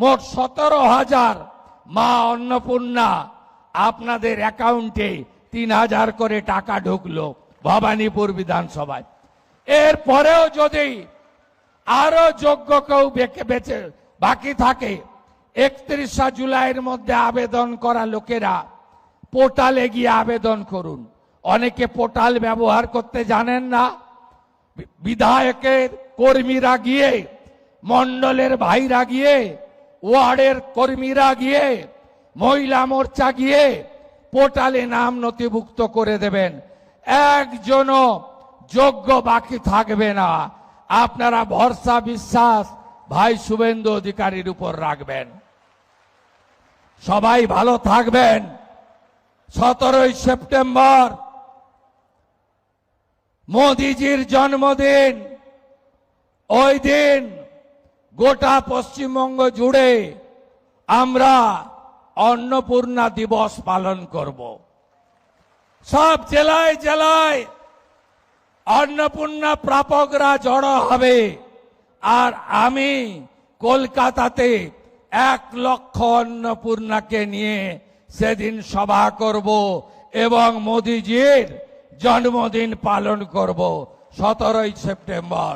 মোট 17,000 মা অন্নপূর্ণা আপনাদের অ্যাকাউন্টে 3,000 করে টাকা ঢুকলো ভবানীপুর বিধানসভায়। এরপরেও যদি আরো যোগ্য কেউ বেঁচে বাকি থাকে, 31 জুলাইয়ের মধ্যে আবেদন করা লোকেরা পোর্টালে গিয়ে আবেদন করুন। অনেকে পোর্টাল ব্যবহার করতে জানেন না। বিধায়কের কর্মীরা গিয়ে, মন্ডলের ভাইরা গিয়ে, ওয়ার্ডের কর্মীরা গিয়ে, মহিলা মোর্চা গিয়ে পোর্টালে নাম নথিভুক্ত করে দেবেন। একজনও যোগ্য বাকি থাকবে না। আপনারা ভরসা বিশ্বাস ভাই শুভেন্দু অধিকারীর উপর রাখবেন। সবাই ভালো থাকবেন। 17 সেপ্টেম্বর মোদিজির জন্মদিন। ওই দিন গোটা পশ্চিমবঙ্গ জুড়ে আমরা অন্নপূর্ণা দিবস পালন করব। সব জেলায় জেলায় অন্নপূর্ণা প্রাপকরা জড়ো হবে। আর আমি কলকাতাতে 1 লক্ষ অন্নপূর্ণাকে নিয়ে সেদিন সভা করব এবং মোদিজির জন্মদিন পালন করব 17 সেপ্টেম্বর।